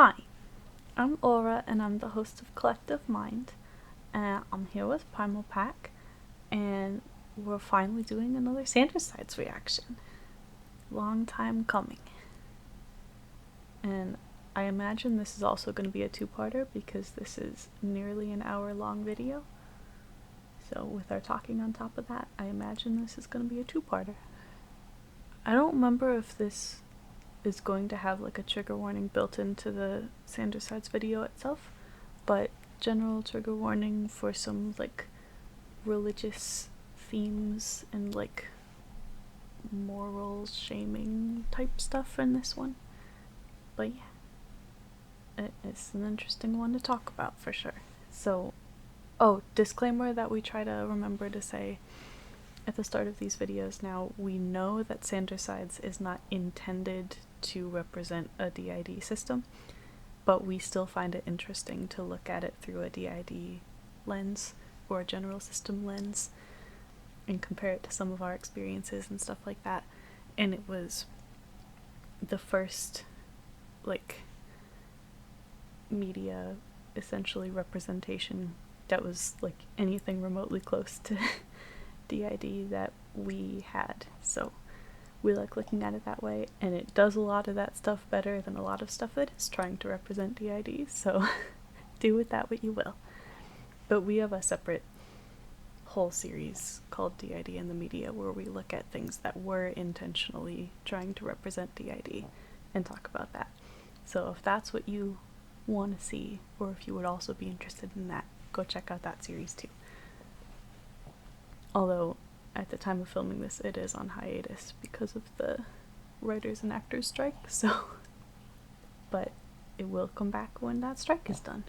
Hi, I'm Aura and I'm the host of Collective Mind. I'm here with Primal Pack and we're finally doing another Sandersides reaction. Long time coming. And I imagine this is also going to be a two-parter because this is nearly an hour-long video. So with our talking on top of that, I imagine this is going to be a two-parter. I don't remember if this is going to have like a trigger warning built into the Sandersides video itself, but general trigger warning for some like religious themes and like moral shaming type stuff in this one. But yeah, it's an interesting one to talk about for sure. So, disclaimer that we try to remember to say at the start of these videos. Now, we know that Sandersides is not intended to represent a DID system, but we still find it interesting to look at it through a DID lens or a general system lens and compare it to some of our experiences and stuff like that. And it was the first like media essentially representation that was like anything remotely close to DID that we had, so we like looking at it that way, and it does a lot of that stuff better than a lot of stuff that is trying to represent DID, so do with that what you will. But we have a separate whole series called DID in the Media where we look at things that were intentionally trying to represent DID and talk about that. So if that's what you want to see, or if you would also be interested in that, go check out that series too. Although, at the time of filming this, it is on hiatus because of the writers and actors strike, so... But it will come back when that strike is done.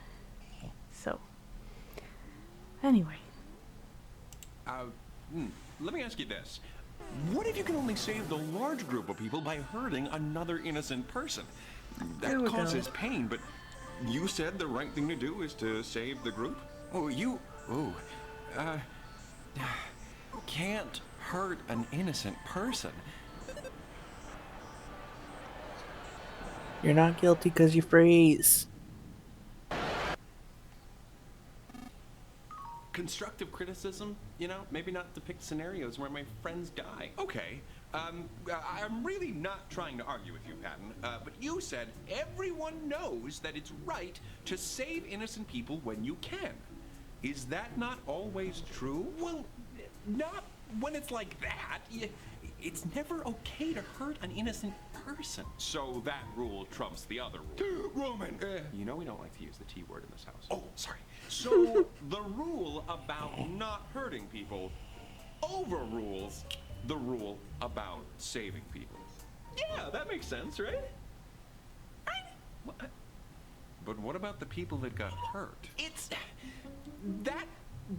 So... Anyway. Let me ask you this. What if you can only save the large group of people by hurting another innocent person? That causes pain, but you said the right thing to do is to save the group? Can't hurt an innocent person. You're not guilty because you freeze. Constructive criticism, you know, maybe not depict scenarios where my friends die. Okay, I'm really not trying to argue with you, Patton, but you said everyone knows that it's right to save innocent people when you can. Is that not always true? Well, not when it's like that. It's never okay to hurt an innocent person. So that rule trumps the other rule. Roman! You know we don't like to use the T word in this house. Oh, sorry. So the rule about not hurting people overrules the rule about saving people. Yeah, that makes sense, right? But what about the people that got hurt? That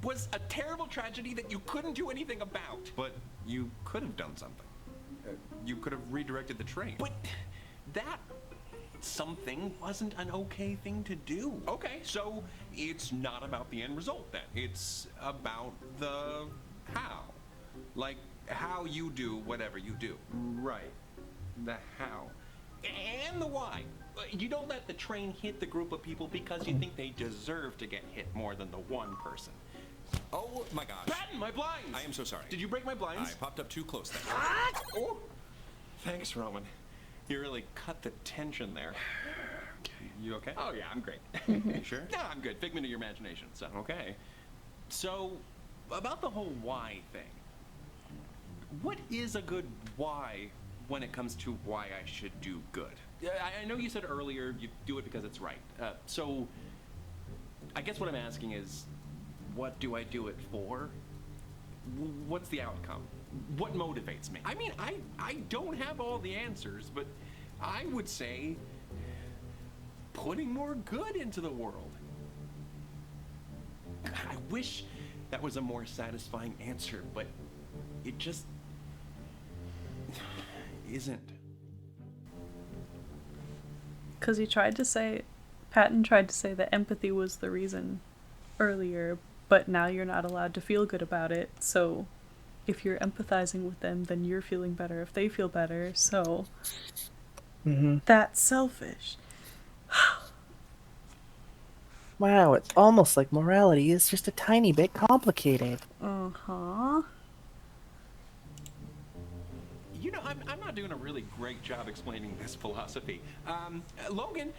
was a terrible tragedy that you couldn't do anything about. But you could have done something. You could have redirected the train. But that something wasn't an okay thing to do. Okay, so it's not about the end result then. It's about the how. Like how you do whatever you do. Right. The how. And the why. You don't let the train hit the group of people because you think they deserve to get hit more than the one person. Oh my gosh. Patton, my blinds! I am so sorry. Did you break my blinds? I popped up too close then. Oh. Thanks, Roman. You really cut the tension there. Okay. You okay? Oh yeah, I'm great. You sure? No, I'm good. Figment of your imagination, so okay. So, about the whole why thing. What is a good why when it comes to why I should do good? I know you said earlier you do it because it's right. So, I guess what I'm asking is, what do I do it for? What's the outcome? What motivates me? I mean, I don't have all the answers, but I would say putting more good into the world. I wish that was a more satisfying answer, but it just isn't. Because Patton tried to say that empathy was the reason earlier, but now you're not allowed to feel good about it, so if you're empathizing with them, then you're feeling better if they feel better, so that's selfish. Wow, it's almost like morality is just a tiny bit complicated. Uh-huh. You know, I'm not doing a really great job explaining this philosophy. Logan,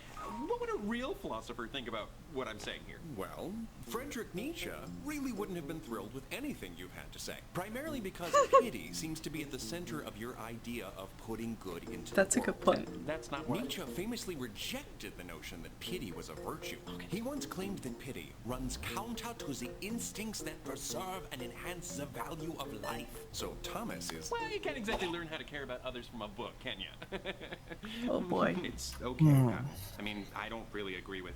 what would a real philosopher think about what I'm saying here? Well, Friedrich Nietzsche really wouldn't have been thrilled with anything you've had to say. Primarily because pity seems to be at the center of your idea of putting good into That's the a world. good point. That's not what Nietzsche famously rejected the notion that pity was a virtue. He once claimed that pity runs counter to the instincts that preserve and enhance the value of life. So Thomas is... Well, you can't exactly learn how to care about others from a book, can you? Oh boy. It's okay, Pat. I mean, I don't really agree with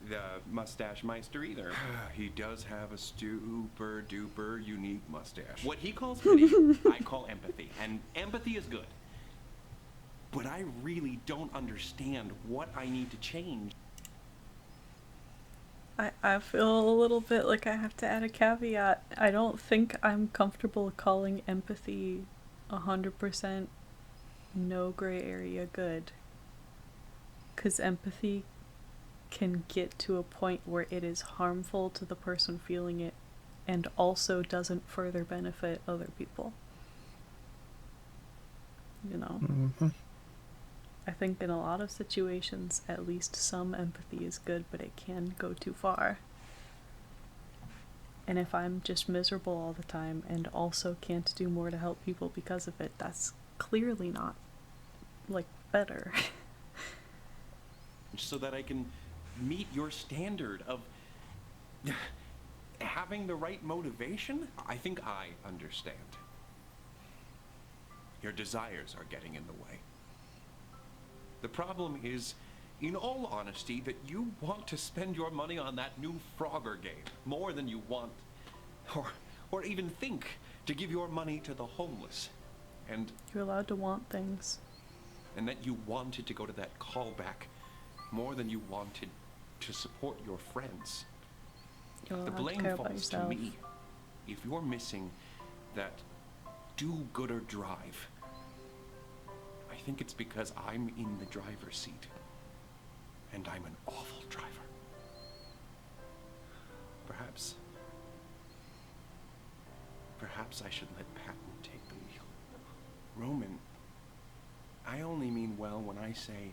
the mustache meister either. He does have a super duper unique mustache. What he calls pity, I call empathy. And empathy is good. But I really don't understand what I need to change. I feel a little bit like I have to add a caveat. I don't think I'm comfortable calling empathy 100% no gray area good. 'Cause empathy can get to a point where it is harmful to the person feeling it and also doesn't further benefit other people. You know? Mm-hmm. I think in a lot of situations, at least some empathy is good, but it can go too far. And if I'm just miserable all the time and also can't do more to help people because of it, that's clearly not, like, better. So that I can meet your standard of having the right motivation? I think I understand. Your desires are getting in the way. The problem is, in all honesty, that you want to spend your money on that new Frogger game more than you want, or even think, to give your money to the homeless. And You're allowed to want things. that you wanted to go to that callback more than you wanted to support your friends. You're The allowed to blame care about falls to yourself. me. If you're missing that do-gooder drive, I think it's because I'm in the driver's seat. And I'm an awful driver. Perhaps I should let Patton take the wheel. Roman, I only mean well when I say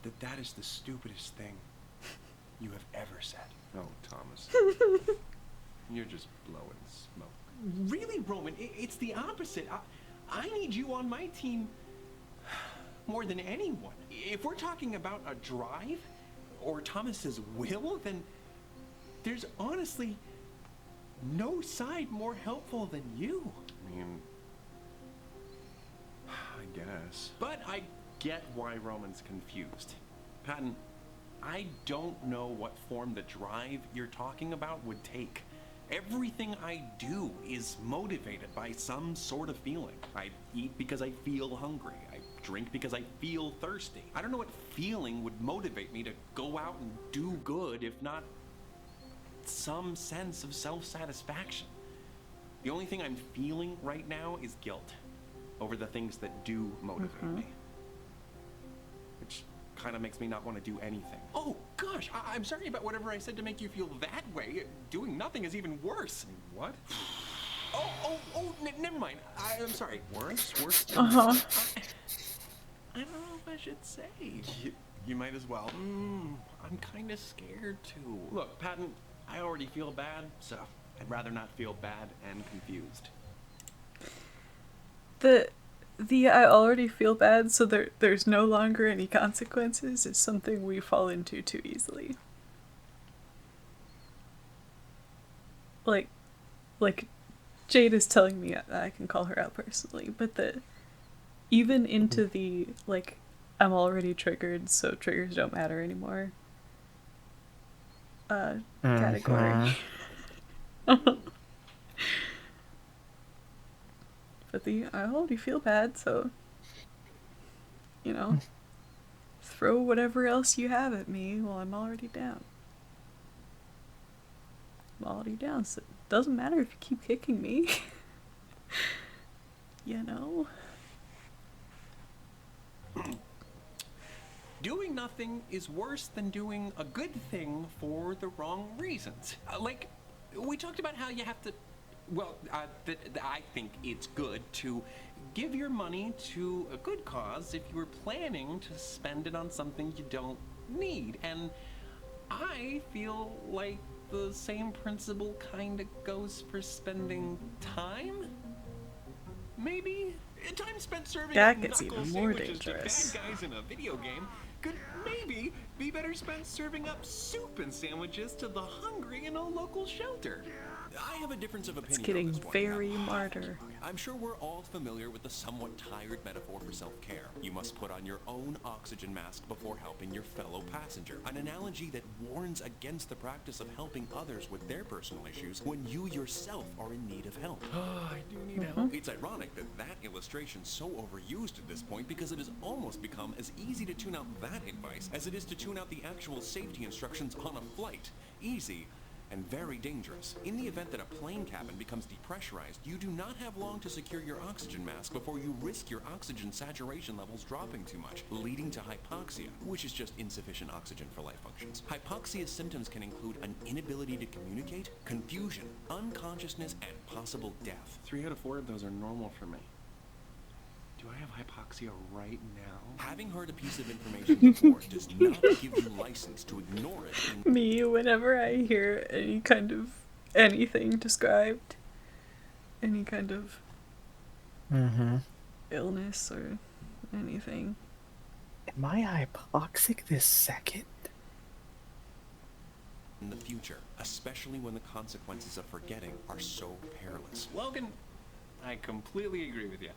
that that is the stupidest thing you have ever said. Oh, Thomas. You're just blowing smoke. Really, Roman? It's the opposite. I need you on my team more than anyone. If we're talking about a drive or Thomas's will, then there's honestly no side more helpful than you. I mean, I guess. But I get why Roman's confused. Patton, I don't know what form the drive you're talking about would take. Everything I do is motivated by some sort of feeling. I eat because I feel hungry. I drink because I feel thirsty. I don't know what feeling would motivate me to go out and do good if not some sense of self-satisfaction. The only thing I'm feeling right now is guilt over the things that do motivate me. Which kind of makes me not want to do anything. Oh, gosh, I'm sorry about whatever I said to make you feel that way. Doing nothing is even worse. What? Never mind. I'm sorry. Worse? Uh-huh. I don't know if I should say. You might as well. I'm kind of scared, too. Look, Patton, I already feel bad, so I'd rather not feel bad and confused. The I already feel bad, so there's no longer any consequences is something we fall into too easily. Like Jade is telling me that I can call her out personally, but even into the, like, I'm already triggered, so triggers don't matter anymore category. But I already feel bad, so, you know, throw whatever else you have at me while I'm already down. I'm already down, so it doesn't matter if you keep kicking me. You know? Doing nothing is worse than doing a good thing for the wrong reasons. Like, we talked about how you have to. Well, I think it's good to give your money to a good cause if you were planning to spend it on something you don't need. And I feel like the same principle kind of goes for spending time? Maybe? Time spent serving That up gets knuckle even more sandwiches dangerous. to bad guys in a video game could maybe be better spent serving up soup and sandwiches to the hungry in a local shelter. I have a difference of opinion. It's getting on this one. very martyr. I'm sure we're all familiar with the somewhat tired metaphor for self-care. You must put on your own oxygen mask before helping your fellow passenger. An analogy that warns against the practice of helping others with their personal issues when you yourself are in need of help. Oh, I do need help. It's ironic that that illustration's so overused at this point because it has almost become as easy to tune out that advice as it is to tune out the actual safety instructions on a flight. Easy. And very dangerous. In the event that a plane cabin becomes depressurized, you do not have long to secure your oxygen mask before you risk your oxygen saturation levels dropping too much, leading to hypoxia, which is just insufficient oxygen for life functions. Hypoxia symptoms can include an inability to communicate, confusion, unconsciousness, and possible death. 3 out of 4 of those are normal for me. Do I have hypoxia right now? Having heard a piece of information before does not give you license to ignore it. Me, whenever I hear any kind of anything described, any kind of illness or anything. Am I hypoxic this second? In the future, especially when the consequences of forgetting are so perilous. Logan, I completely agree with you.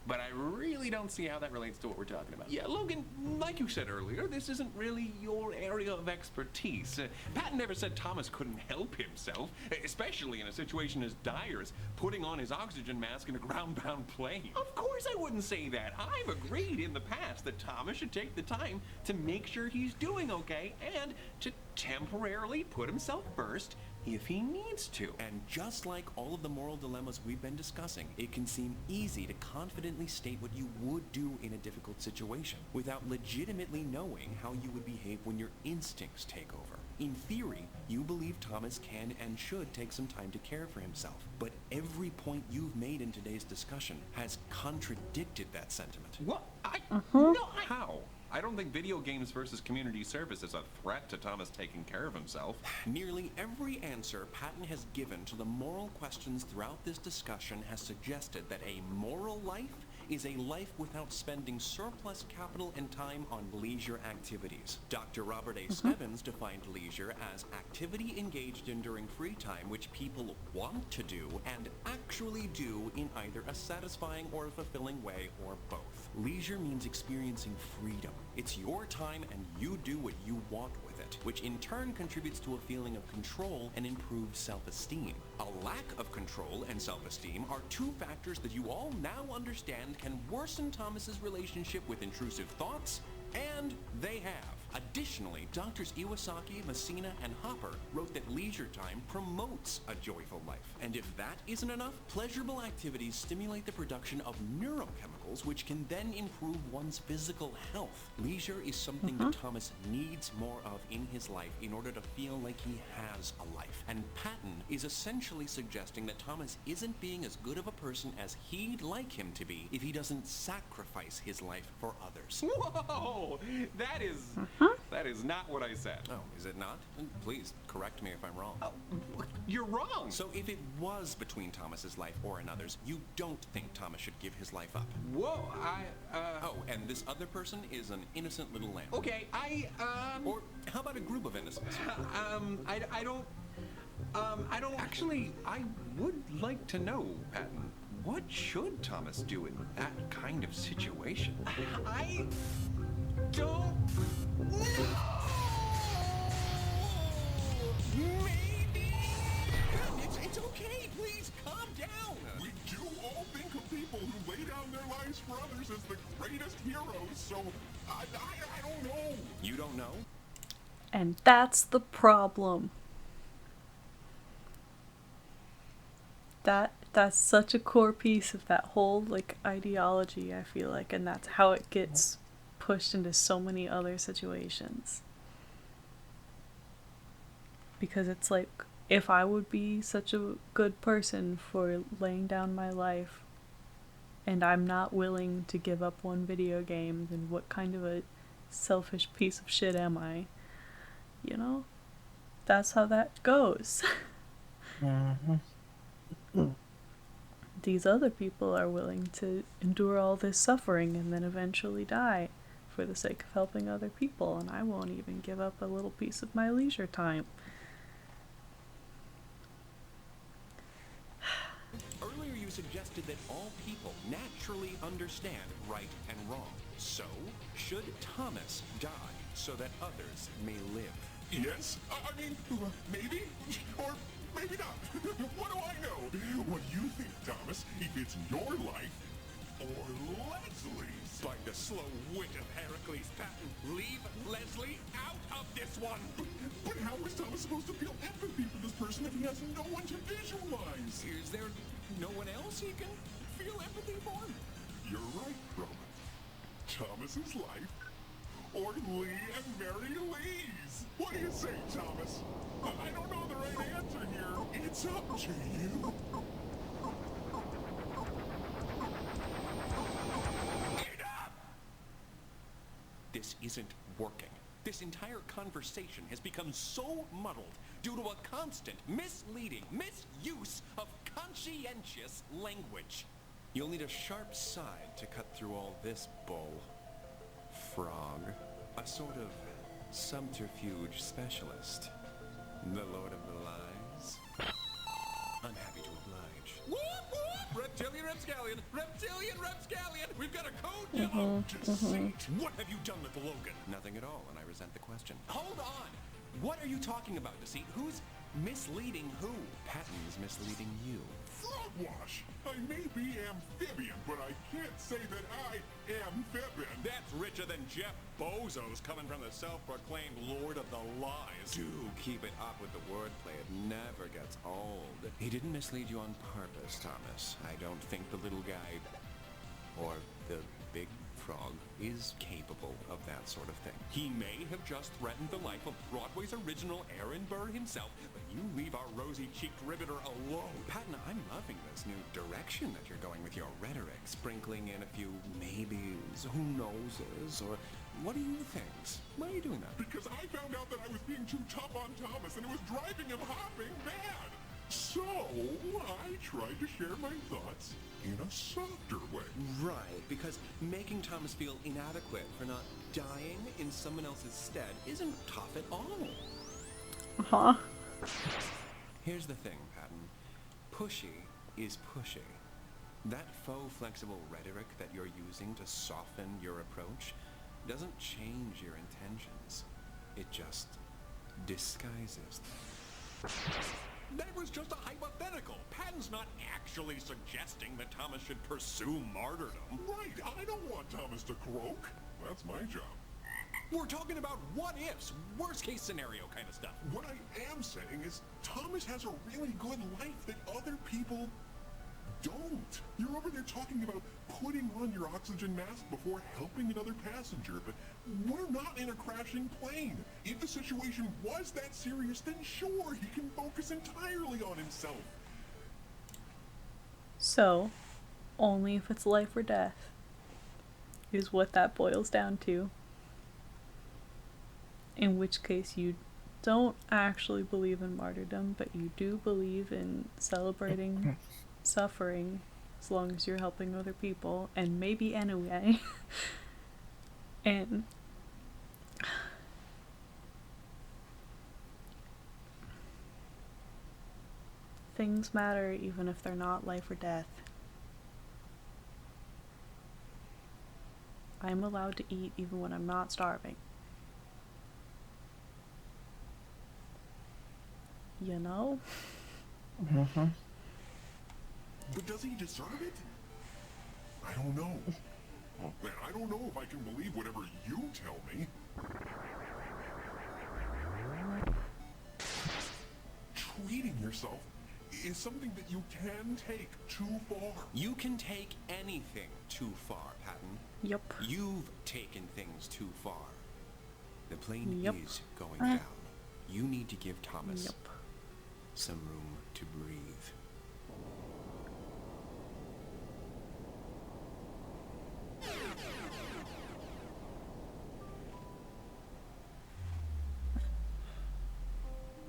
But I really don't see how that relates to what we're talking about. Yeah, Logan, like you said earlier, this isn't really your area of expertise. Patton never said Thomas couldn't help himself, especially in a situation as dire as putting on his oxygen mask in a ground-bound plane. Of course I wouldn't say that. I've agreed in the past that Thomas should take the time to make sure he's doing okay and to temporarily put himself first if he needs to. And just like all of the moral dilemmas we've been discussing, it can seem easy to confidently state what you would do in a difficult situation without legitimately knowing how you would behave when your instincts take over. In theory, you believe Thomas can and should take some time to care for himself, but every point you've made in today's discussion has contradicted that sentiment. What? No, how? I don't think video games versus community service is a threat to Thomas taking care of himself. Nearly every answer Patton has given to the moral questions throughout this discussion has suggested that a moral life is a life without spending surplus capital and time on leisure activities. Dr. Robert A. Stebbins defined leisure as activity engaged in during free time which people want to do and actually do in either a satisfying or a fulfilling way or both. Leisure means experiencing freedom. It's your time and you do what you want with it, which in turn contributes to a feeling of control and improved self-esteem. A lack of control and self-esteem are two factors that you all now understand can worsen Thomas's relationship with intrusive thoughts, and they have. Additionally, Doctors Iwasaki, Messina, and Hopper wrote that leisure time promotes a joyful life. And if that isn't enough, pleasurable activities stimulate the production of neurochemicals which can then improve one's physical health. Leisure is something that Thomas needs more of in his life in order to feel like he has a life. And Patton is essentially suggesting that Thomas isn't being as good of a person as he'd like him to be if he doesn't sacrifice his life for others. Whoa! That is not what I said. Oh, is it not? Please, correct me if I'm wrong. Oh, you're wrong. So if it was between Thomas's life or another's, you don't think Thomas should give his life up? Whoa, Oh, and this other person is an innocent little lamb. Okay, Or how about a group of innocents? I don't actually, I would like to know, Patton, what should Thomas do in that kind of situation? I don't know. Maybe. It's okay. Please calm down. We do all think of people who lay down their lives for others as the greatest heroes, so I don't know. You don't know? And that's the problem. That's such a core piece of that whole, like, ideology, I feel like, and that's how it gets pushed into so many other situations. Because it's like, if I would be such a good person for laying down my life and I'm not willing to give up one video game, then what kind of a selfish piece of shit am I? You know? That's how that goes. These other people are willing to endure all this suffering and then eventually die for the sake of helping other people, and I won't even give up a little piece of my leisure time. Earlier you suggested that all people naturally understand right and wrong. So, should Thomas die so that others may live? Yes? I mean, maybe? Or maybe not. What do I know? What do you think, Thomas? If it's your life or Leslie's? By the slow wit of Heracles Patton, leave Leslie out of this one! But how is Thomas supposed to feel empathy for this person if he has no one to visualize? Is there no one else he can feel empathy for? You're right, Roman. Thomas's life or Lee and Mary Lee's? What do you say, Thomas? I don't know the right answer here. It's up to you. Enough! This isn't working. This entire conversation has become so muddled due to a constant, misleading misuse of conscientious language. You'll need a sharp side to cut through all this bull. Frog. A sort of subterfuge specialist. The Lord of the Lies. I'm happy to oblige. Whoop, whoop! Reptilian Rapscallion! Reptilian Rapscallion! We've got a code yellow! Deceit! What have you done with Logan? Nothing at all, and I resent the question. Hold on! What are you talking about, Deceit? Who's misleading who? Patton's misleading you. Frogwash! I may be amphibian, but I can't say that I am Fibbin. That's richer than Jeff Bezos coming from the self-proclaimed Lord of the Lies. Do keep it up with the wordplay. It never gets old. He didn't mislead you on purpose, Thomas. I don't think the little guy, or the big frog, is capable of that sort of thing. He may have just threatened the life of Broadway's original Aaron Burr himself, but you leave our rosy-cheeked riveter alone. Patton, I'm loving this new direction that you're going with your rhetoric, sprinkling in a few maybes, who knowses, or what do you think? Why are you doing that? Because I found out that I was being too tough on Thomas and it was driving him hopping mad. So, I tried to share my thoughts in a softer way. Right, because making Thomas feel inadequate for not dying in someone else's stead isn't tough at all. Huh? Here's the thing, Patton. Pushy is pushy. That faux flexible rhetoric that you're using to soften your approach doesn't change your intentions. It just disguises them. That was just a hypothetical. Patton's not actually suggesting that Thomas should pursue martyrdom. Right, I don't want Thomas to croak. That's my job. We're talking about what-ifs, worst-case scenario kind of stuff. What I am saying is Thomas has a really good life that other people don't. You're over there talking about putting on your oxygen mask before helping another passenger, but we're not in a crashing plane. If the situation was that serious, then sure, he can focus entirely on himself. So, only if it's life or death is what that boils down to. In which case you don't actually believe in martyrdom, but you do believe in celebrating suffering as long as you're helping other people, and maybe anyway. And things matter even if they're not life or death. I'm allowed to eat even when I'm not starving. You know? Mm-hmm. But does he deserve it? I don't know. Man, I don't know if I can believe whatever you tell me. Treating yourself is something that you can take too far. You can take anything too far, Patton. Yup. You've taken things too far. The plane Yep. is going down. You need to give Thomas Yup. some room to breathe.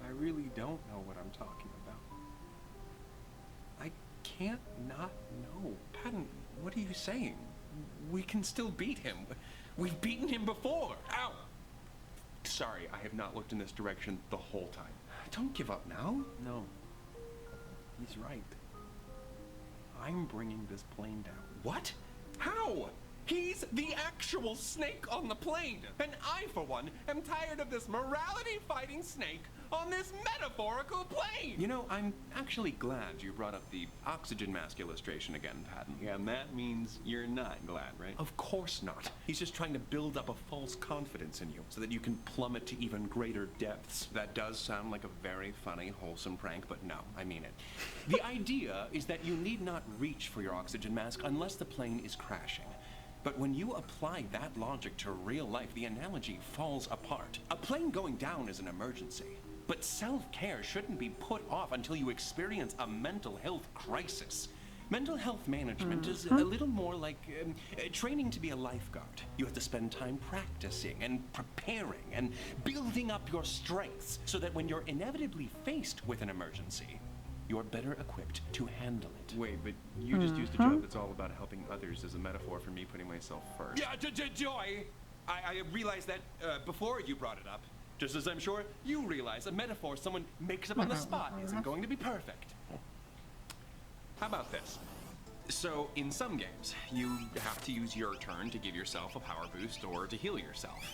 I really don't know what I'm talking about. I can't not know. Patton, what are you saying? We can still beat him. We've beaten him before. Ow! Sorry, I have not looked in this direction the whole time. Don't give up now. No. He's right. I'm bringing this plane down. What? How? He's the actual snake on the plane. And I, for one, am tired of this morality-fighting snake on this metaphorical plane. You know, I'm actually glad you brought up the oxygen mask illustration again, Patton. Yeah, and that means you're not glad, right? Of course not. He's just trying to build up a false confidence in you so that you can plummet to even greater depths. That does sound like a very funny, wholesome prank, but no, I mean it. The idea is that you need not reach for your oxygen mask unless the plane is crashing. But when you apply that logic to real life, the analogy falls apart. A plane going down is an emergency. But self-care shouldn't be put off until you experience a mental health crisis. Mental health management is a little more like training to be a lifeguard. You have to spend time practicing and preparing and building up your strengths so that when you're inevitably faced with an emergency, you're better equipped to handle it. Wait, but you just used a joke that's all about helping others as a metaphor for me putting myself first. Yeah, Joy! I realized that before you brought it up. Just as I'm sure you realize a metaphor someone makes up on the spot isn't going to be perfect. How about this? So, in some games, you have to use your turn to give yourself a power boost or to heal yourself.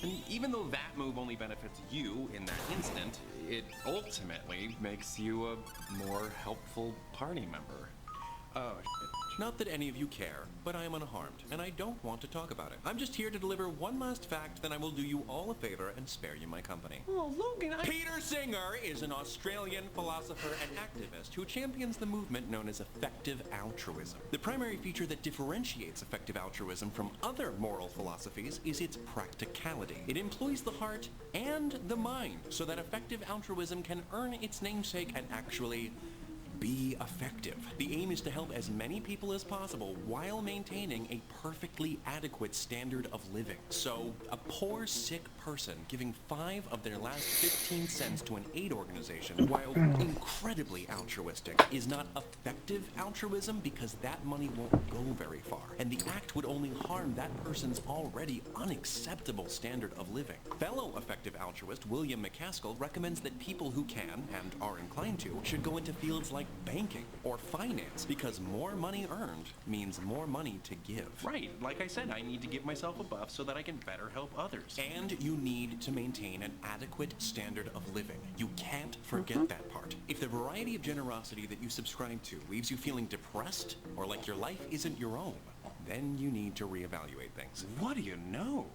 And even though that move only benefits you in that instant, it ultimately makes you a more helpful party member. Oh, shit. Not that any of you care, but I am unharmed, and I don't want to talk about it. I'm just here to deliver one last fact, then I will do you all a favor and spare you my company. Oh, Logan, Peter Singer is an Australian philosopher and activist who champions the movement known as effective altruism. The primary feature that differentiates effective altruism from other moral philosophies is its practicality. It employs the heart and the mind so that effective altruism can earn its namesake and actually be effective. The aim is to help as many people as possible while maintaining a perfectly adequate standard of living. So, a poor, sick person giving 5 of their last 15 cents to an aid organization, while incredibly altruistic, is not effective altruism because that money won't go very far, and the act would only harm that person's already unacceptable standard of living. Fellow effective altruist William McCaskill recommends that people who can, and are inclined to, should go into fields like banking or finance because more money earned means more money to give. Right, like I said, I need to give myself a buff so that I can better help others. And you need to maintain an adequate standard of living. You can't forget that part. If the variety of generosity that you subscribe to leaves you feeling depressed or like your life isn't your own, then you need to reevaluate things. What do you know?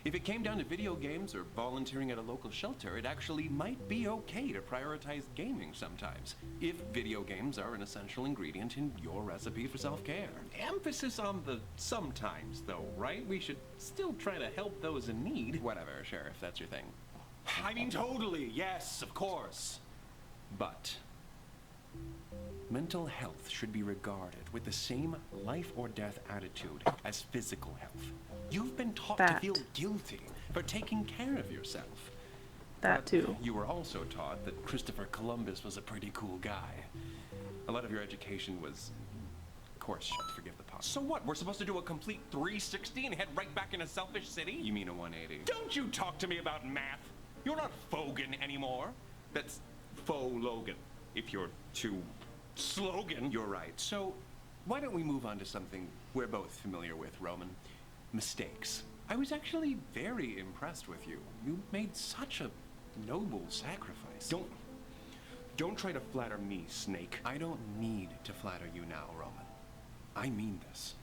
If it came down to video games or volunteering at a local shelter, it actually might be okay to prioritize gaming sometimes, if video games are an essential ingredient in your recipe for self-care. Emphasis on the sometimes, though, right? We should still try to help those in need. Whatever, sure, if that's your thing. I mean, totally, yes, of course. But mental health should be regarded with the same life or death attitude as physical health. You've been taught to feel guilty for taking care of yourself. That too. You were also taught that Christopher Columbus was a pretty cool guy. A lot of your education was, of course, forgive the pun. So what, we're supposed to do a complete 360 and head right back into Selfish City? You mean a 180. Don't you talk to me about math. You're not Fogan anymore. That's Faux Logan, if you're too slogan. You're right. So why don't we move on to something we're both familiar with, Roman? Mistakes. I was actually very impressed with you. You made such a noble sacrifice. Don't try to flatter me, Snake. I don't need to flatter you now, Roman. I mean this.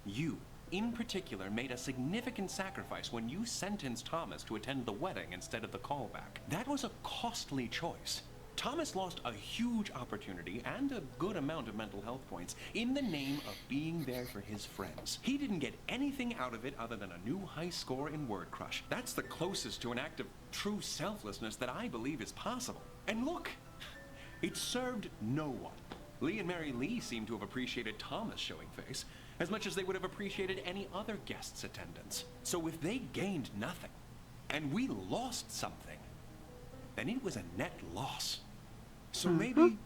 You, in particular, made a significant sacrifice when you sentenced Thomas to attend the wedding instead of the callback. That was a costly choice. Thomas lost a huge opportunity and a good amount of mental health points in the name of being there for his friends. He didn't get anything out of it other than a new high score in Word Crush. That's the closest to an act of true selflessness that I believe is possible. And look, it served no one. Lee and Mary Lee seem to have appreciated Thomas showing face as much as they would have appreciated any other guest's attendance. So if they gained nothing, and we lost something, then it was a net loss. So maybe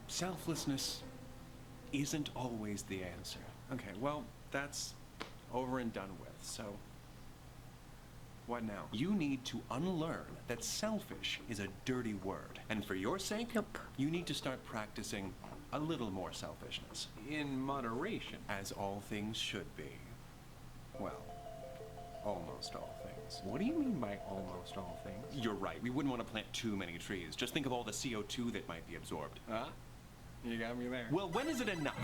selflessness isn't always the answer. Okay, well, that's over and done with, so what now? You need to unlearn that selfish is a dirty word. And for your sake, Yep. you need to start practicing a little more selfishness. In moderation, as all things should be. Well, almost all things. What do you mean by almost all things? You're right. We wouldn't want to plant too many trees. Just think of all the CO2 that might be absorbed. Huh? You got me there. Well, when is it enough?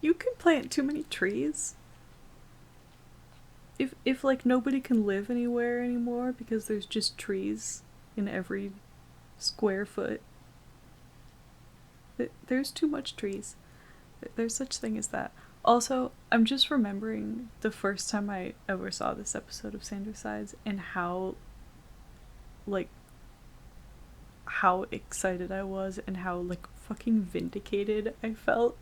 You can plant too many trees. If like nobody can live anywhere anymore because there's just trees in every square foot. There's too much trees. There's such thing as that. Also, I'm just remembering the first time I ever saw this episode of Sandra Sides and how excited I was and how like fucking vindicated I felt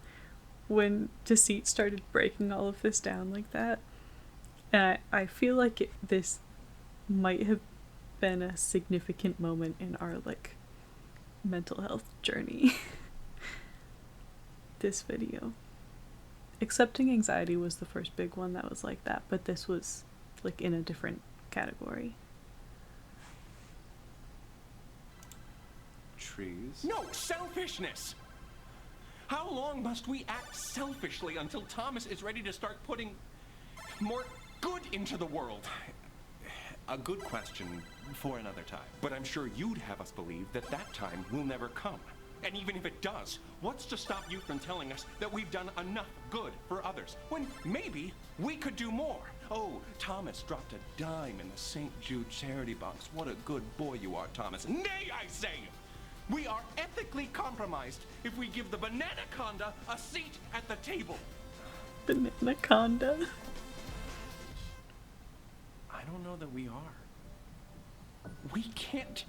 when Deceit started breaking all of this down like that. And I feel like this might have been a significant moment in our like mental health journey. This video. Accepting anxiety was the first big one that was like that, but this was like in a different category. Trees? No, selfishness! How long must we act selfishly until Thomas is ready to start putting more good into the world? A good question for another time. But I'm sure you'd have us believe that that time will never come. And even if it does, what's to stop you from telling us that we've done enough good for others, when maybe we could do more? Oh, Thomas dropped a dime in the St. Jude charity box. What a good boy you are, Thomas. Nay, I say! We are ethically compromised if we give the Bananaconda a seat at the table. Bananaconda. I don't know that we are. We can't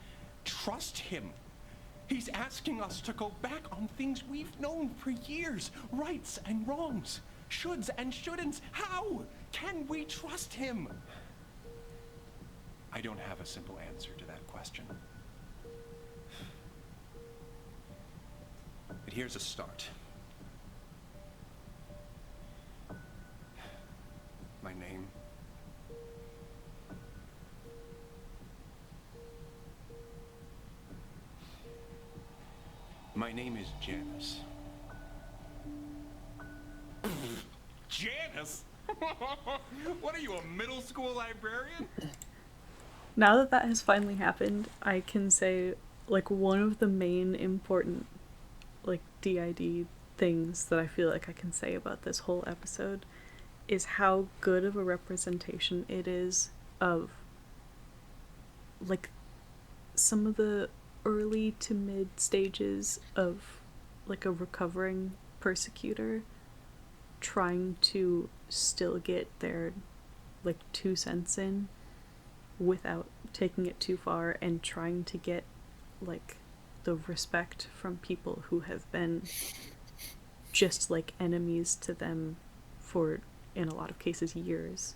trust him. He's asking us to go back on things we've known for years. Rights and wrongs. Shoulds and shouldn'ts. How can we trust him? I don't have a simple answer to that question. But here's a start. My name. My name is Janice. Janice? What are you, a middle school librarian? Now that that has finally happened, I can say like one of the main important like DID things that I feel like I can say about this whole episode is how good of a representation it is of like some of the early to mid stages of like a recovering persecutor trying to still get their like 2 cents in without taking it too far and trying to get like the respect from people who have been just like enemies to them for in a lot of cases years,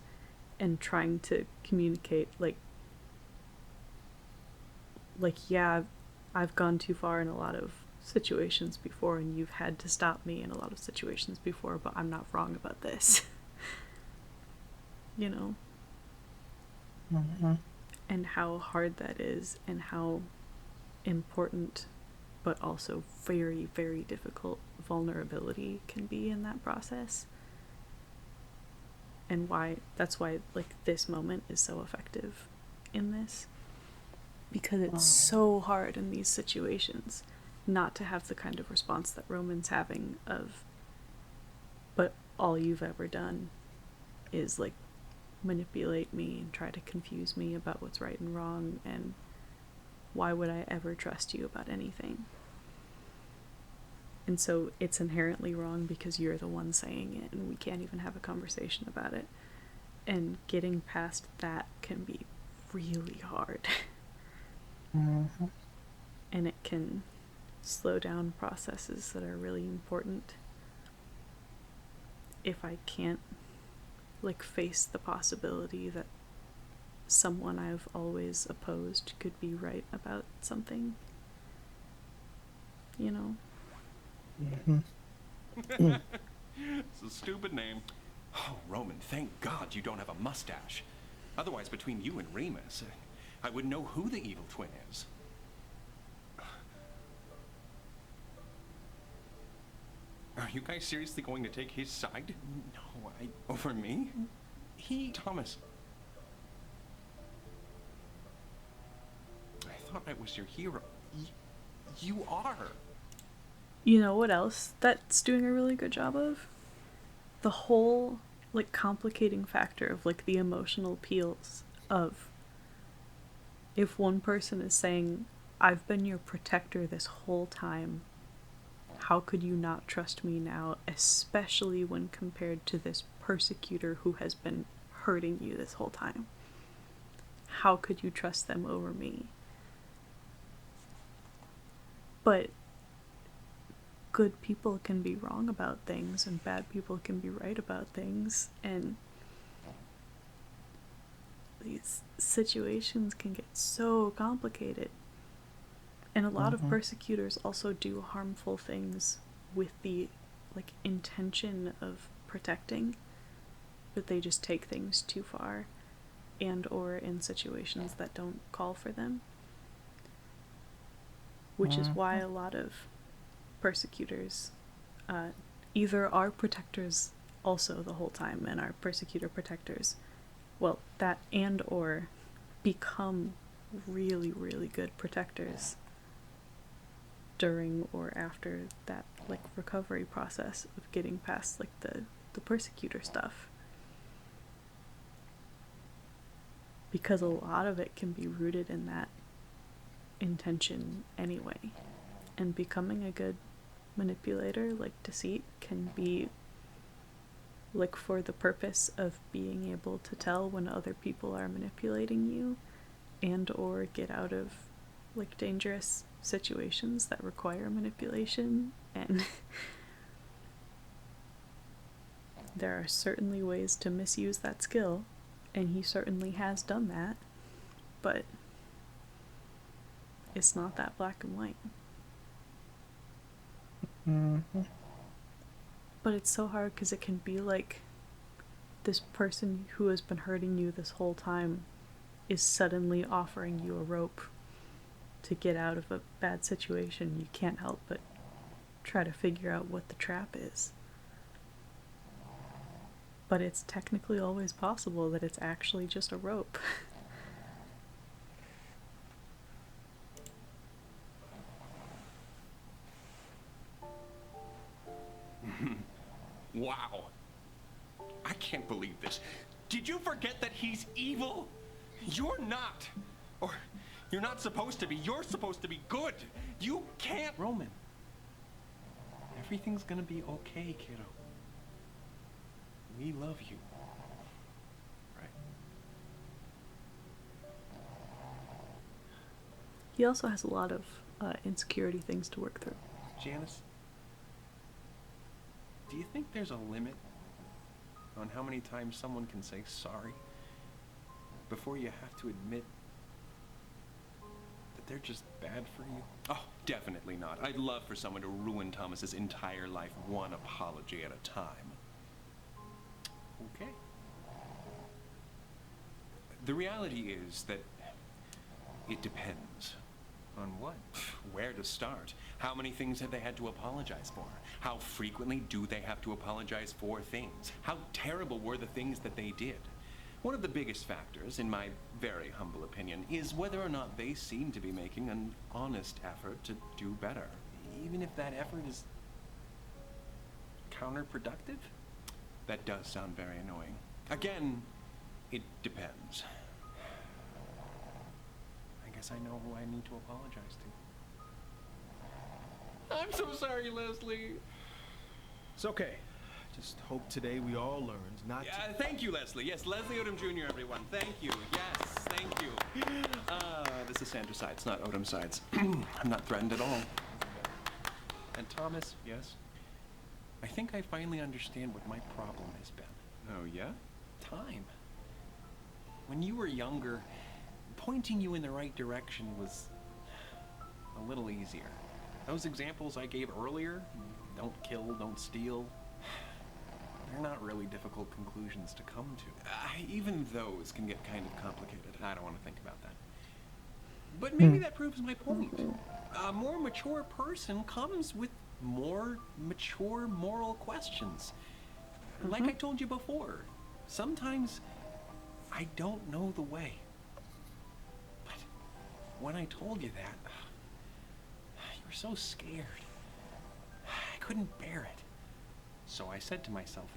and trying to communicate like yeah, I've gone too far in a lot of situations before and you've had to stop me in a lot of situations before, but I'm not wrong about this. You know? Mm-hmm. And how hard that is and how important but also very, very difficult vulnerability can be in that process. And that's why like this moment is so effective in this. Because it's so hard in these situations not to have the kind of response that Roman's having of, but all you've ever done is like manipulate me and try to confuse me about what's right and wrong, and why would I ever trust you about anything? And so it's inherently wrong because you're the one saying it, and we can't even have a conversation about it. And getting past that can be really hard. Mm-hmm. And it can slow down processes that are really important. If I can't, like, face the possibility that someone I've always opposed could be right about something, you know? Mm-hmm. It's a stupid name. Oh, Roman, thank God you don't have a mustache. Otherwise, between you and Remus, I wouldn't know who the evil twin is. Are you guys seriously going to take his side? No, over me? Thomas. I thought I was your hero. You are. You know what else that's doing a really good job of? The whole, like, complicating factor of, like, the emotional appeals of, if one person is saying, I've been your protector this whole time, how could you not trust me now, especially when compared to this persecutor who has been hurting you this whole time? How could you trust them over me? But good people can be wrong about things, and bad people can be right about things, and these situations can get so complicated. And a lot of persecutors also do harmful things with the, like, intention of protecting, but they just take things too far, and or in situations that don't call for them. Which is why a lot of persecutors either are protectors also the whole time and are persecutor protectors, well, that, and or become really, really good protectors during or after that, like, recovery process of getting past, like, the persecutor stuff. Because a lot of it can be rooted in that intention anyway. And becoming a good manipulator, like Deceit, can be, like, for the purpose of being able to tell when other people are manipulating you, and or get out of, like, dangerous situations that require manipulation. And there are certainly ways to misuse that skill, and he certainly has done that, but it's not that black and white. Mm-hmm. But it's so hard because it can be like this person who has been hurting you this whole time is suddenly offering you a rope to get out of a bad situation. You can't help but try to figure out what the trap is. But it's technically always possible that it's actually just a rope. Wow. I can't believe this. Did you forget that he's evil? You're not. Or you're not supposed to be. You're supposed to be good. You can't. Roman, everything's gonna be okay, kiddo. We love you. Right? He also has a lot of insecurity things to work through. Janice, do you think there's a limit on how many times someone can say sorry before you have to admit that they're just bad for you? Oh, definitely not. I'd love for someone to ruin Thomas's entire life one apology at a time. Okay. The reality is that it depends. On what? Where to start? How many things have they had to apologize for? How frequently do they have to apologize for things? How terrible were the things that they did? One of the biggest factors, in my very humble opinion, is whether or not they seem to be making an honest effort to do better, even if that effort is counterproductive. That does sound very annoying. Again, it depends. I guess guess I know who I need to apologize to. I'm so sorry, Leslie. It's okay. Just hope today we all learned not to... Thank you, Leslie. Yes, Leslie Odom Jr., everyone. Thank you. Yes, thank you. This is Sandra Sides, not Odom Sides. I'm not threatened at all. And Thomas, yes? I think I finally understand what my problem has been. Oh, yeah? Time. When you were younger, pointing you in the right direction was a little easier. Those examples I gave earlier, don't kill, don't steal, they're not really difficult conclusions to come to. Even those can get kind of complicated. I don't want to think about that. But maybe that proves my point. A more mature person comes with more mature moral questions. Like I told you before, sometimes I don't know the way. But when I told you that, you were so scared. I couldn't bear it. So I said to myself,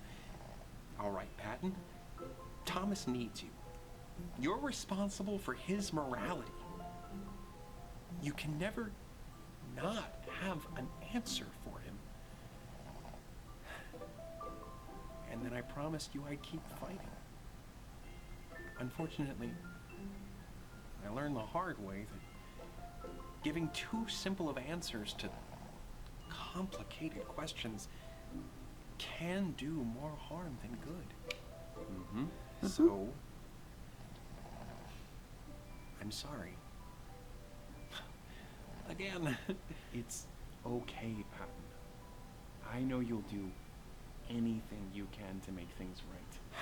all right, Patton, Thomas needs you. You're responsible for his morality. You can never not have an answer for him. And then I promised you I'd keep fighting. Unfortunately, I learned the hard way that giving too simple of answers to complicated questions can do more harm than good. So, I'm sorry. Again, It's okay, Patton. I know you'll do anything you can to make things right.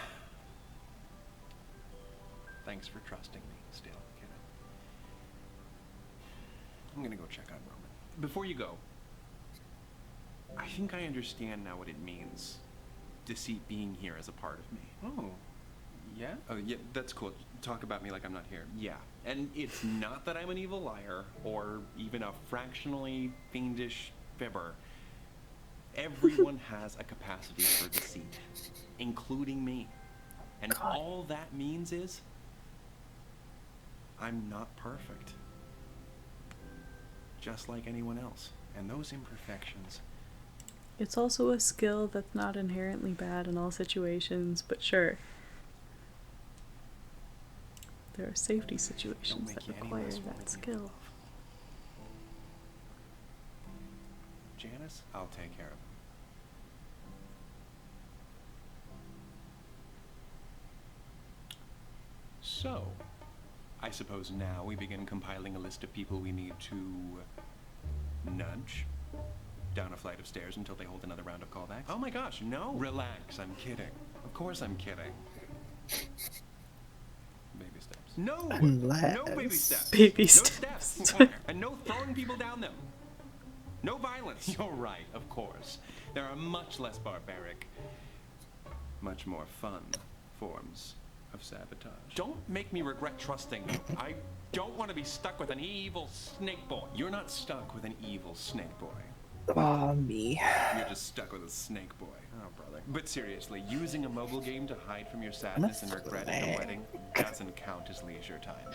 thanks for trusting me still, kiddo. I'm gonna go check on Roman. before you go, I think I understand now what it means, Deceit being here as a part of me. Oh, yeah? Oh, yeah, that's cool. Talk about me like I'm not here. Yeah. And it's not that I'm an evil liar or even a fractionally fiendish fibber. Everyone has a capacity for deceit, including me. And all that means is I'm not perfect. Just like anyone else. And those imperfections... It's also a skill that's not inherently bad in all situations, but sure. There are safety situations make that you any require less willing that to skill. love. Janice, I'll take care of him. So, I suppose now we begin compiling a list of people we need to nudge down a flight of stairs until they hold another round of callbacks. Oh my gosh, no! Relax, I'm kidding. Of course I'm kidding. Baby steps. No! Unless- No baby steps. Baby No steps. steps. And no throwing people down them. No violence. You're right, of course. There are much less barbaric, much more fun forms of sabotage. Don't make me regret trusting you. I don't want to be stuck with an evil snake boy. You're not stuck with an evil snake boy. Ah, me. You're just stuck with a snake boy. Oh, brother. But seriously, using a mobile game to hide from your sadness and regret at a wedding doesn't count as leisure time.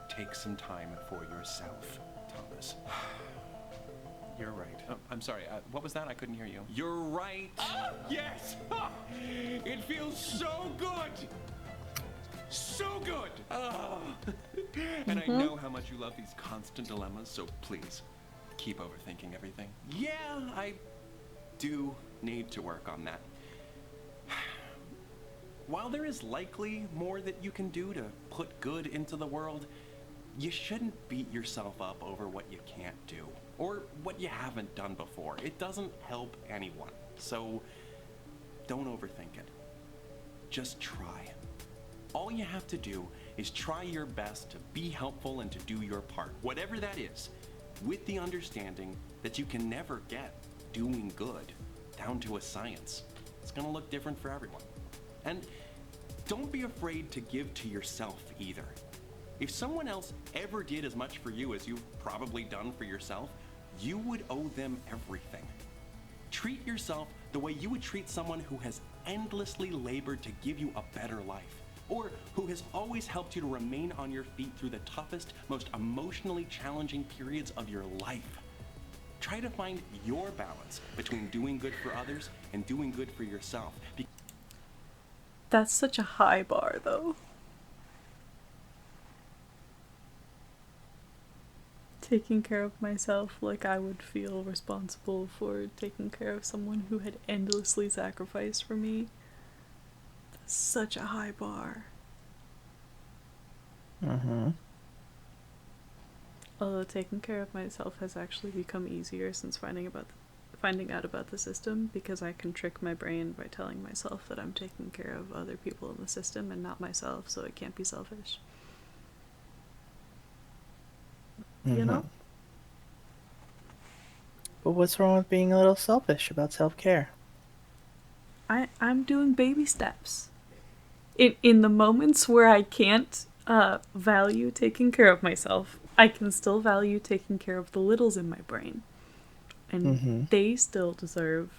Take some time for yourself, Thomas. You're right. Oh, I'm sorry, what was that? I couldn't hear you. You're right. Yes! It feels so good! So good! And I know how much you love these constant dilemmas, so please, keep overthinking everything. Yeah, I do need to work on that. While there is likely more that you can do to put good into the world, you shouldn't beat yourself up over what you can't do, or what you haven't done before. It doesn't help anyone, so don't overthink it. Just try. All you have to do is try your best to be helpful and to do your part, whatever that is, with the understanding that you can never get doing good down to a science. It's gonna look different for everyone. And don't be afraid to give to yourself either. If someone else ever did as much for you as you've probably done for yourself, you would owe them everything. Treat yourself the way you would treat someone who has endlessly labored to give you a better life. or who has always helped you to remain on your feet through the toughest, most emotionally challenging periods of your life. Try to find your balance between doing good for others and doing good for yourself. That's such a high bar, though. Taking care of myself like I would feel responsible for taking care of someone who had endlessly sacrificed for me. That's such a high bar. Mm-hmm. Although taking care of myself has actually become easier since finding out about the system, because I can trick my brain by telling myself that I'm taking care of other people in the system and not myself, so it can't be selfish. Mm-hmm. You know? But what's wrong with being a little selfish about self-care? I'm doing baby steps. In the moments where I can't value taking care of myself, I can still value taking care of the littles in my brain. And they still deserve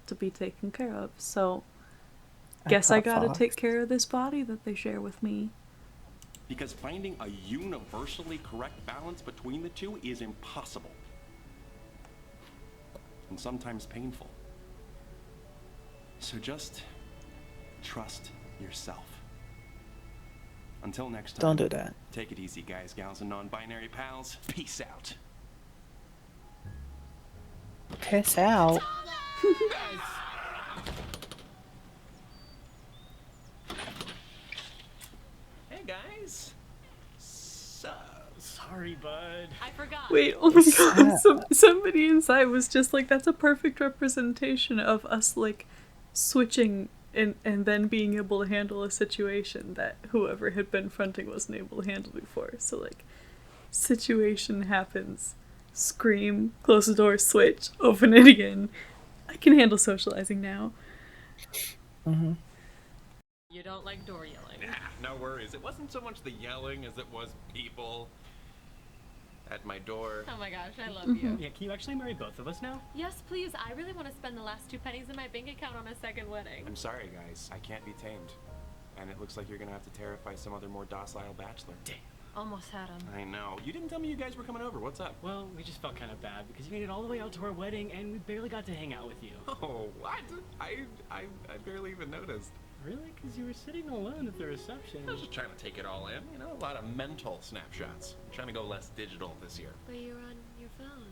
to be taken care of. So, guess I gotta take care of this body that they share with me. Because finding a universally correct balance between the two is impossible. And sometimes painful. So just trust yourself. Until next time. Don't do that. Take it easy, guys, gals, and non-binary pals. Peace out. Piss out. Hey guys. So Sorry, bud. I forgot. Wait, oh my god, somebody inside was just like, that's a perfect representation of us, like, switching and then being able to handle a situation that whoever had been fronting wasn't able to handle before. So, like, situation happens, scream, close the door, switch, open it again. I can handle socializing now. Mm-hmm. You don't like door yelling. Nah, no worries. It wasn't so much the yelling as it was people at my door. Oh my gosh, I love you. Yeah, can you actually marry both of us now? Yes, please. I really want to spend the last 2 pennies in my bank account on a second wedding. I'm sorry, guys. I can't be tamed. And it looks like you're gonna have to terrify some other more docile bachelor. Damn. Almost had him. I know. You didn't tell me you guys were coming over. What's up? Well, we just felt kind of bad because you made it all the way out to our wedding and we barely got to hang out with you. Oh, what? I barely even noticed. Really? Because you were sitting alone at the reception. I was just trying to take it all in. You know, a lot of mental snapshots. I'm trying to go less digital this year. But you're on your phone.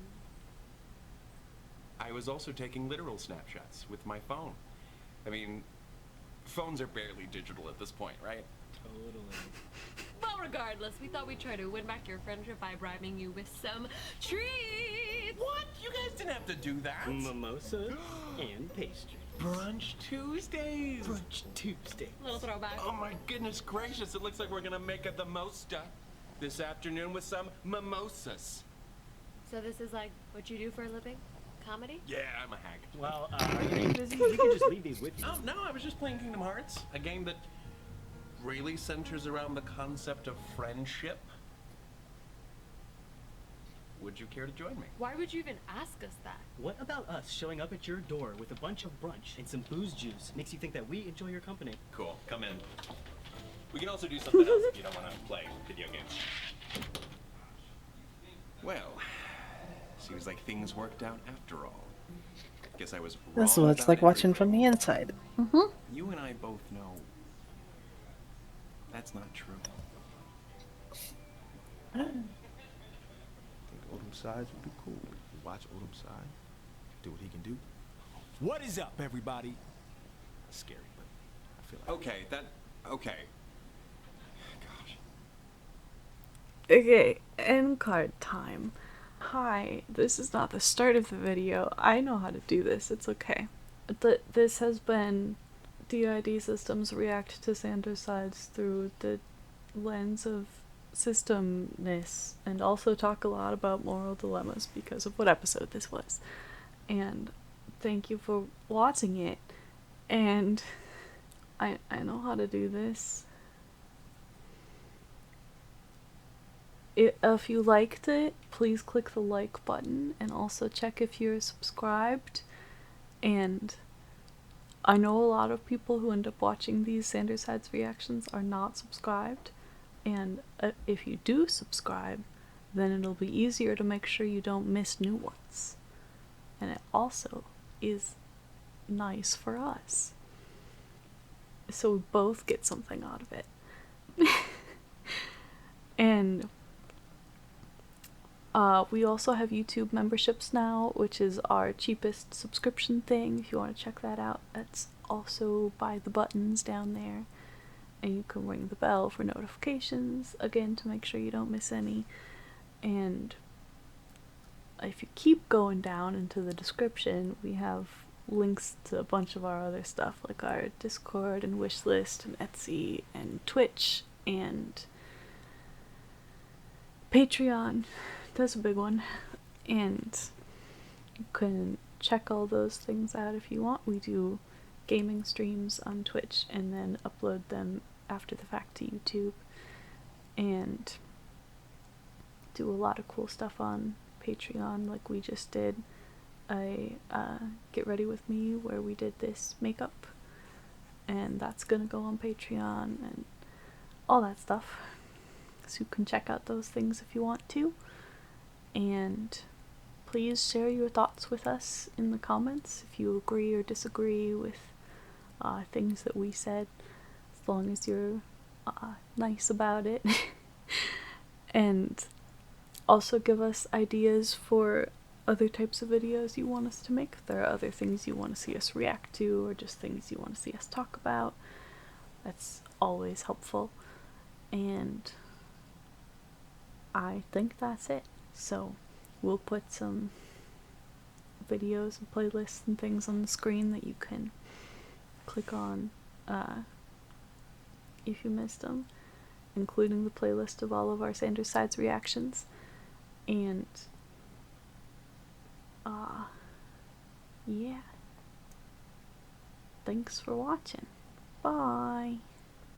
I was also taking literal snapshots with my phone. I mean, phones are barely digital at this point, right? Totally. Well, regardless, we thought we'd try to win back your friendship by bribing you with some treats. What? You guys didn't have to do that. Mimosa and pastry. Brunch Tuesdays. Brunch Tuesday. Little throwback. Oh my goodness gracious, it looks like we're gonna make a the mosta this afternoon with some mimosas. So this is like what you do for a living? Comedy? Yeah, I'm a hack. Well, are you getting busy? We can just leave these with you. Oh, no, I was just playing Kingdom Hearts, a game that really centers around the concept of friendship. Would you care to join me? Why would you even ask us that? What about us showing up at your door with a bunch of brunch and some booze juice makes you think that we enjoy your company? Cool, come in. We can also do something else if you don't want to play video games. Well, seems like things worked out after all. Guess I was wrong. This is what it's about like watching from everything. the inside. You and I both know that's not true. I think Odom Sides would be cool. Watch Odom Side, do what he can do. What is up, everybody? That's scary, but I feel like... Okay. Okay, end card time. Hi, this is not the start of the video. I know how to do this, it's okay. This has been DID Systems react to Sanders sides through the lens of systemness, and also talk a lot about moral dilemmas because of what episode this was. And thank you for watching it. And I know how to do this. If you liked it, please click the like button and also check if you're subscribed. And I know a lot of people who end up watching these Sanders Sides reactions are not subscribed, and if you do subscribe, then it'll be easier to make sure you don't miss new ones. And it also is nice for us. So we both get something out of it. And we also have YouTube memberships now, which is our cheapest subscription thing. If you want to check that out, that's also by the buttons down there. And you can ring the bell for notifications, again, to make sure you don't miss any. And if you keep going down into the description, we have links to a bunch of our other stuff, like our Discord and wishlist and Etsy and Twitch and Patreon. That's a big one. And you can check all those things out if you want. We do gaming streams on Twitch and then upload them after the fact to YouTube, and do a lot of cool stuff on Patreon, like we just did a Get Ready With Me where we did this makeup, and that's gonna go on Patreon and all that stuff. So you can check out those things if you want to. And please share your thoughts with us in the comments if you agree or disagree with things that we said, as long as you're nice about it. And also give us ideas for other types of videos you want us to make. If there are other things you want to see us react to, or just things you want to see us talk about, that's always helpful. And I think that's it. So we'll put some videos and playlists and things on the screen that you can click on if you missed them, including the playlist of all of our Sanders Sides reactions. And yeah, thanks for watching. Bye.